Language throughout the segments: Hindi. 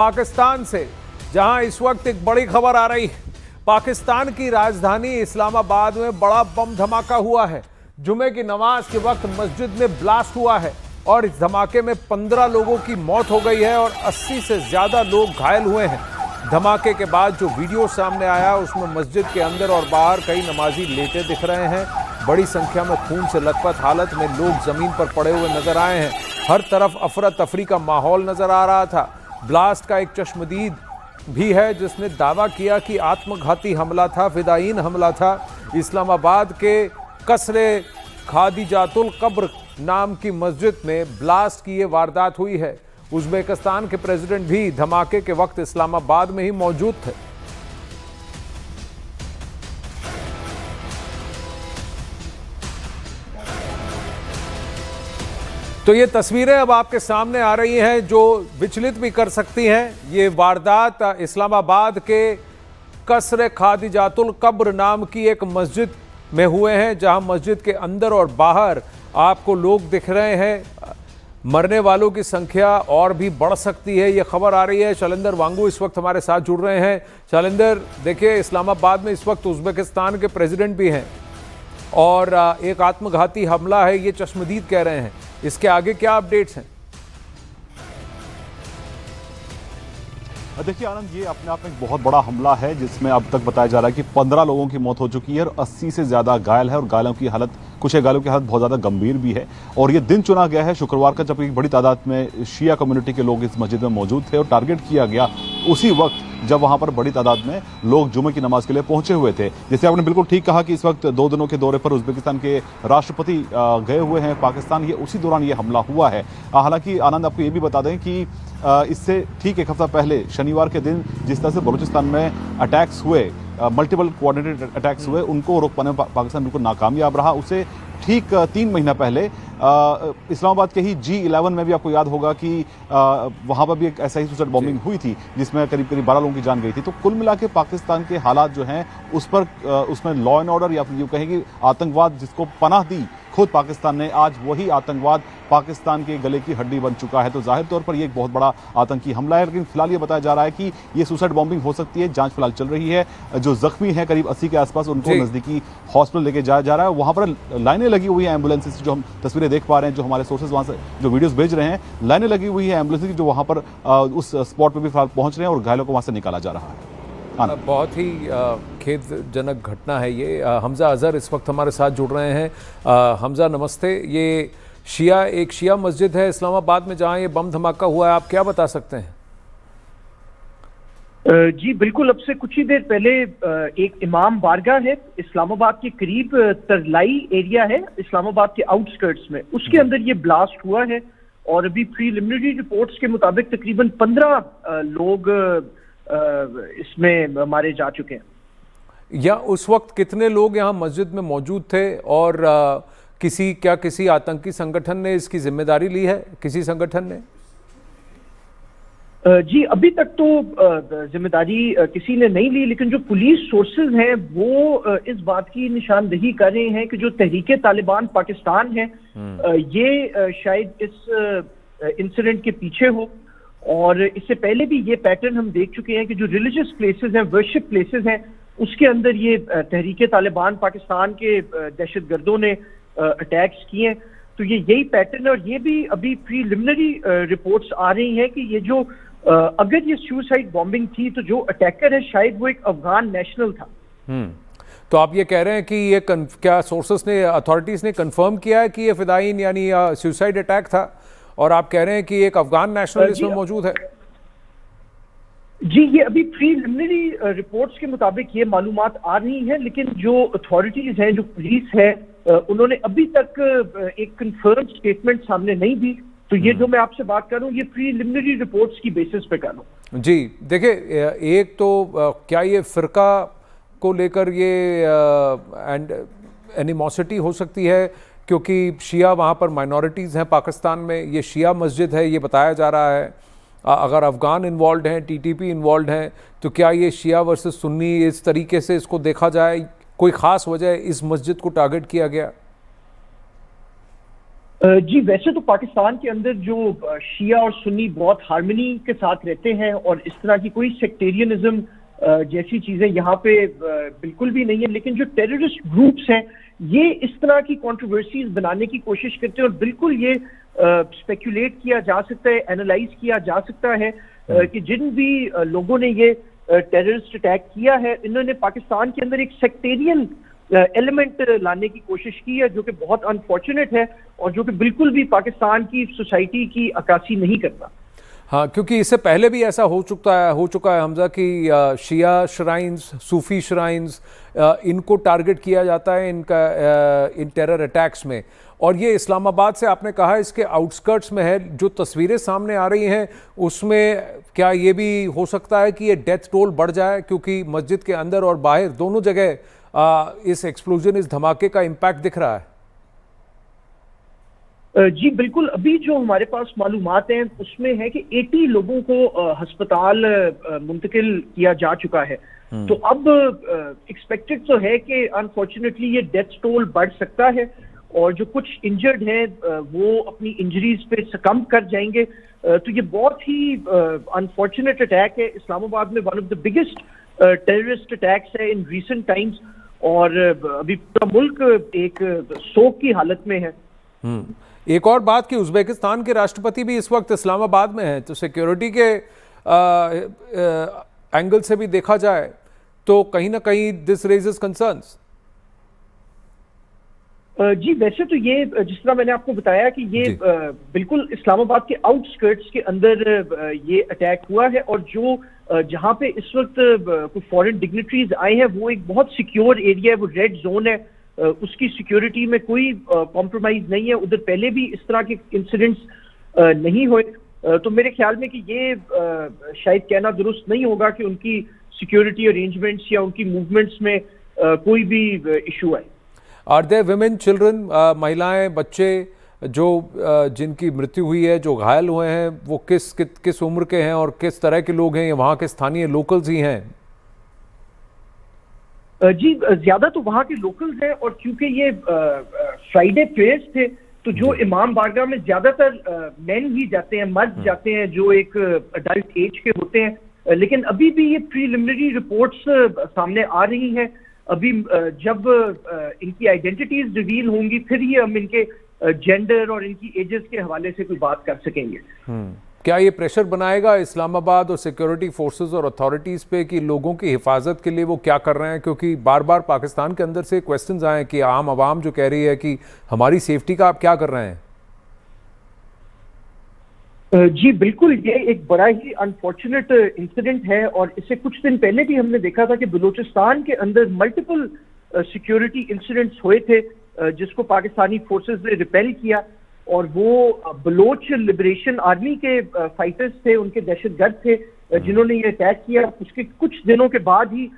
पाकिस्तान से, जहां इस वक्त एक बड़ी खबर आ रही है। पाकिस्तान की राजधानी इस्लामाबाद में बड़ा बम धमाका हुआ है। जुमे की नमाज के वक्त मस्जिद में ब्लास्ट हुआ है और इस धमाके में 15 लोगों की मौत हो गई है और 80 से ज्यादा लोग घायल हुए हैं। धमाके के बाद जो वीडियो सामने आया उसमें मस्जिद के अंदर और बाहर कई नमाजी लेटे दिख रहे हैं। बड़ी संख्या में खून से लथपथ हालत में लोग जमीन पर पड़े हुए नजर आए हैं। हर तरफ अफरा तफरी का माहौल नजर आ रहा था। ब्लास्ट का एक चश्मदीद भी है जिसने दावा किया कि आत्मघाती हमला था, फिदायीन हमला था। इस्लामाबाद के कसरे खादिजातुल कब्र नाम की मस्जिद में ब्लास्ट की ये वारदात हुई है। उज़्बेकिस्तान के प्रेसिडेंट भी धमाके के वक्त इस्लामाबाद में ही मौजूद थे। तो ये तस्वीरें अब आपके सामने आ रही हैं जो विचलित भी कर सकती हैं। ये वारदात इस्लामाबाद के कसरे खादिजातुल कब्र नाम की एक मस्जिद में हुए हैं, जहां मस्जिद के अंदर और बाहर आपको लोग दिख रहे हैं। मरने वालों की संख्या और भी बढ़ सकती है, ये खबर आ रही है। शैलेंद्र वांगू इस वक्त हमारे साथ जुड़ रहे हैं। शैलेंद्र, देखिए, इस्लामाबाद में इस वक्त उज़्बेकिस्तान के प्रेसिडेंट भी हैं और एक आत्मघाती हमला है, ये चश्मदीद कह रहे हैं। इसके आगे क्या अपडेट्स हैं? देखिए आनंद, ये अपने आप में एक बहुत बड़ा हमला है जिसमें अब तक बताया जा रहा है कि 15 लोगों की मौत हो चुकी है और 80 से ज़्यादा घायल है और घायलों की हालत, कुछ घायलों की हालत बहुत ज़्यादा गंभीर भी है। और ये दिन चुना गया है शुक्रवार का, जब एक बड़ी तादाद में शिया कम्युनिटी के लोग इस मस्जिद में मौजूद थे और टारगेट किया गया उसी वक्त जब वहां पर बड़ी तादाद में लोग जुमे की नमाज के लिए पहुंचे हुए थे। जैसे आपने बिल्कुल ठीक कहा कि इस वक्त 2 दिनों के दौरे पर उज़्बेकिस्तान के राष्ट्रपति गए हुए हैं पाकिस्तान, ये उसी दौरान ये हमला हुआ है। हालांकि आनंद, आपको ये भी बता दें कि इससे ठीक एक हफ्ता पहले शनिवार के दिन जिस तरह से बलूचिस्तान में अटैक्स हुए, मल्टीपल कोऑर्डिनेटेड अटैक्स हुए, उनको रोक पाने में पाकिस्तान बिल्कुल नाकामयाब रहा। उसे ठीक 3 महीना पहले इस्लामाबाद के ही G11 में भी आपको याद होगा कि वहाँ पर भी एक ऐसा ही सुसाइड बॉम्बिंग हुई थी जिसमें करीब 12 लोगों की जान गई थी। तो कुल मिला के पाकिस्तान के हालात जो हैं उसमें लॉ एंड ऑर्डर, या फिर यूँ कहें कि आतंकवाद जिसको पनाह दी खुद पाकिस्तान ने, आज वही आतंकवाद पाकिस्तान के गले की हड्डी बन चुका है। तो जाहिर तौर पर ये एक बहुत बड़ा आतंकी हमला है। लेकिन फिलहाल ये बताया जा रहा है कि ये सुसाइड बॉम्बिंग हो सकती है। जांच फिलहाल चल रही है। जो जख्मी हैं करीब 80 के आसपास, उनको नजदीकी हॉस्पिटल लेके जाया जा रहा है। वहां पर लाइनें लगी हुई हैं एम्बुलेंसेस, जो हम तस्वीरें देख पा रहे हैं, जो हमारे सोर्सेज वहां से जो वीडियोस भेज रहे हैं, लाइनें लगी हुई है एम्बुलेंस की, जो वहां पर उस स्पॉट पर भी फिलहाल पहुंच रहे हैं और घायलों को वहां से निकाला जा रहा है। बहुत ही खेदजनक घटना है ये। हमजा अजहर इस वक्त हमारे साथ जुड़ रहे हैं। हमजा, नमस्ते। ये एक शिया मस्जिद है इस्लामाबाद में जहां ये बम धमाका हुआ है, आप क्या बता सकते हैं? जी बिल्कुल, अब से कुछ ही देर पहले एक इमाम बारगाह है इस्लामाबाद के करीब, तरलाई एरिया है इस्लामाबाद के आउटस्कर्ट्स में, उसके अंदर ये ब्लास्ट हुआ है। और अभी प्रीलिमिनरी रिपोर्ट्स के मुताबिक तकरीबन 15 लोग इसमें मारे जा चुके हैं। या उस वक्त कितने लोग यहाँ मस्जिद में मौजूद थे और किसी आतंकी संगठन ने इसकी जिम्मेदारी ली है? किसी संगठन ने? जी अभी तक तो जिम्मेदारी किसी ने नहीं ली, लेकिन जो पुलिस सोर्सेज हैं वो इस बात की निशानदेही कर रहे हैं कि जो तहरीके तालिबान पाकिस्तान है ये शायद इस इंसिडेंट के पीछे हो। और इससे पहले भी ये पैटर्न हम देख चुके हैं कि जो रिलीजियस प्लेसेस हैं, वर्शिप प्लेसेस हैं, उसके अंदर ये तहरीके तालिबान पाकिस्तान के दहशतगर्दों ने अटैक्स किए हैं। तो ये यही पैटर्न है। और ये भी अभी प्रीलिमिनरी रिपोर्ट्स आ रही हैं कि ये जो अगर ये सुसाइड बॉम्बिंग थी तो जो अटैकर है शायद वो एक अफगान नेशनल था। तो आप ये कह रहे हैं कि ये क्या सोर्सेस ने, अथॉरिटीज ने कंफर्म किया है कि ये फिदायीन यानी सुसाइड अटैक था, और आप कह रहे हैं कि एक अफगान नेशनल इसमें मौजूद है? जी ये अभी प्रीलिमिनरी रिपोर्ट्स के मुताबिक ये मालूमात आ रही हैं, लेकिन जो अथॉरिटीज हैं, जो पुलिस है, उन्होंने अभी तक एक कंफर्म स्टेटमेंट सामने नहीं दी। तो ये जो मैं आपसे बात कर रहा हूँ ये प्रीलिमिनरी रिपोर्ट्स की बेसिस पे कर रहा हूँ। जी देखिए, एक तो क्या ये फिरका को लेकर ये एनिमोसिटी हो सकती है, क्योंकि शिया वहाँ पर माइनॉरिटीज़ हैं पाकिस्तान में, ये शिया मस्जिद है ये बताया जा रहा है। अगर अफ़गान इन्वॉल्व हैं, टीटीपी इन्वॉल्व हैं, तो क्या ये शिया वर्सेस सुन्नी इस तरीके से इसको देखा जाए? कोई ख़ास वजह इस मस्जिद को टारगेट किया गया? जी, वैसे तो पाकिस्तान के अंदर जो शिया और सुन्नी बहुत हार्मनी के साथ रहते हैं और इस तरह की कोई सेक्टेरियनिज्म जैसी चीजें यहाँ पे बिल्कुल भी नहीं है। लेकिन जो टेररिस्ट ग्रुप्स हैं ये इस तरह की कंट्रोवर्सीज बनाने की कोशिश करते हैं और बिल्कुल ये स्पेकुलेट किया जा सकता है, एनालाइज किया जा सकता है कि जिन भी लोगों ने ये टेररिस्ट अटैक किया है इन्होंने पाकिस्तान के अंदर एक सेक्टेरियन एलिमेंट लाने की कोशिश की है, जो कि बहुत अनफॉर्चुनेट है और जो कि बिल्कुल भी पाकिस्तान की सोसाइटी की अक्कासी नहीं करता। हाँ, क्योंकि इससे पहले भी ऐसा हो चुका है हमजा कि शिया श्राइन्स, सूफी श्राइन्स, इनको टारगेट किया जाता है इन टेरर अटैक्स में। और ये इस्लामाबाद से आपने कहा इसके आउटस्कर्ट्स में है। जो तस्वीरें सामने आ रही हैं उसमें क्या ये भी हो सकता है कि ये डेथ टोल बढ़ जाए, क्योंकि मस्जिद के अंदर और बाहर दोनों जगह इस एक्सप्लोजन, इस धमाके का इम्पैक्ट दिख रहा है? जी बिल्कुल, अभी जो हमारे पास मालूमात हैं उसमें है कि 80 लोगों को अस्पताल मुंतकिल किया जा चुका है। तो अब एक्सपेक्टेड तो है कि अनफॉर्चुनेटली ये डेथ टोल बढ़ सकता है और जो कुछ इंजर्ड हैं वो अपनी इंजरीज पे सकम कर जाएंगे। तो ये बहुत ही अनफॉर्चुनेट अटैक है। इस्लामाबाद में one of the biggest terrorist attacks है इन रीसेंट टाइम्स और अभी पूरा मुल्क एक शोक की हालत में है। एक और बात कि उज़्बेकिस्तान के राष्ट्रपति भी इस वक्त इस्लामाबाद में हैं, तो सिक्योरिटी के एंगल से भी देखा जाए तो कहीं ना कहीं दिस रेजेस कंसर्न्स। जी वैसे तो ये जिस तरह मैंने आपको बताया कि ये बिल्कुल इस्लामाबाद के आउटस्कर्ट्स के अंदर ये अटैक हुआ है और जो जहां पे इस वक्त कुछ फॉरेन डिग्निटरीज आए हैं वो एक बहुत सिक्योर एरिया है, वो रेड जोन है, उसकी सिक्योरिटी में कोई कॉम्प्रोमाइज नहीं है। उधर पहले भी इस तरह के इंसिडेंट्स नहीं हुए। तो मेरे ख्याल में कि ये शायद कहना दुरुस्त नहीं होगा कि उनकी सिक्योरिटी अरेंजमेंट्स या उनकी मूवमेंट्स में कोई भी इशू आए। आर देयर विमेन, चिल्ड्रन, महिलाएं, बच्चे जो जिनकी मृत्यु हुई है, जो घायल हुए हैं, वो किस उम्र के हैं और किस तरह के लोग हैं? ये वहाँ के स्थानीय लोकल्स ही हैं? जी ज्यादा तो वहाँ के लोकल्स हैं और क्योंकि ये फ्राइडे प्रेयर्स थे तो जो इमाम बारगाह में ज्यादातर मेन ही जाते हैं, मर्द जाते हैं जो एक अडल्ट एज के होते हैं। लेकिन अभी भी ये प्रीलिमिनरी रिपोर्ट्स सामने आ रही हैं। अभी जब इनकी आइडेंटिटीज रिवील होंगी फिर ही हम इनके जेंडर और इनकी एजेस के हवाले से कोई बात कर सकेंगे। क्या ये प्रेशर बनाएगा इस्लामाबाद और सिक्योरिटी फोर्सेस और अथॉरिटीज़ पे कि लोगों की हिफाजत के लिए वो क्या कर रहे हैं? क्योंकि बार बार पाकिस्तान के अंदर से क्वेश्चंस आए कि आम आवाम जो कह रही है कि हमारी सेफ्टी का आप क्या कर रहे हैं? जी बिल्कुल, ये एक बड़ा ही अनफॉर्चुनेट इंसिडेंट है और इससे कुछ दिन पहले भी हमने देखा था कि बलूचिस्तान के अंदर मल्टीपल सिक्योरिटी इंसिडेंट्स हुए थे जिसको पाकिस्तानी फोर्सेस ने रिपेल किया और वो बलोच लिबरेशन आर्मी के फाइटर्स थे, उनके दहशतगर्द थे जिन्होंने ये अटैक किया। उसके कुछ दिनों के बाद ही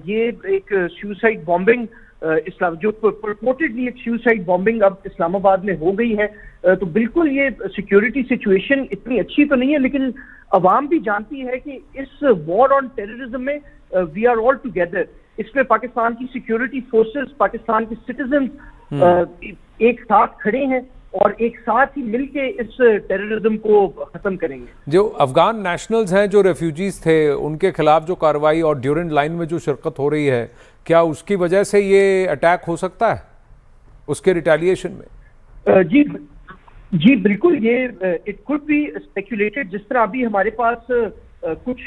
ये एक सुसाइड बॉम्बिंग जो परपोर्टेडली एक सुसाइड बॉम्बिंग अब इस्लामाबाद में हो गई है। तो बिल्कुल ये सिक्योरिटी सिचुएशन इतनी अच्छी तो नहीं है, लेकिन अवाम भी जानती है कि इस वॉर ऑन टेररिज्म में वी आर ऑल टुगेदर। इसमें पाकिस्तान की सिक्योरिटी फोर्सेस, पाकिस्तान के सिटीजन एक साथ खड़े हैं और एक साथ ही मिलके इस टेररिज्म को खत्म करेंगे। जो अफगान नेशनल्स हैं, जो रेफ्यूजीज थे, उनके खिलाफ जो कार्रवाई और ड्यूरेंट लाइन में जो शिरकत हो रही है, क्या उसकी वजह से ये अटैक हो सकता है उसके रिटेलिएशन में? जी बिल्कुल, ये इट कुड बी स्पेक्युलेटेड। जिस तरह अभी हमारे पास कुछ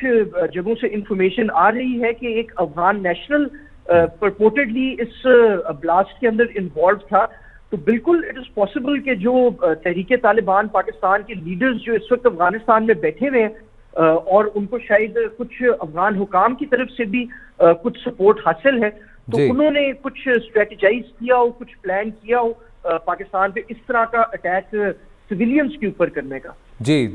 जगहों से इंफॉर्मेशन आ रही है कि एक अफगान नेशनल परपोर्टेडली इस ब्लास्ट के अंदर इन्वॉल्व था, तो बिल्कुल इट इज पॉसिबल कि जो तहरीके तालिबान पाकिस्तान के लीडर्स जो इस वक्त अफगानिस्तान में बैठे हुए हैं और उनको शायद कुछ अफगान हुकाम की तरफ से भी कुछ सपोर्ट हासिल है, तो उन्होंने कुछ स्ट्रेटेजाइज किया हो, कुछ प्लान किया हो पाकिस्तान पे इस तरह का अटैक सिविलियंस के ऊपर करने का। जी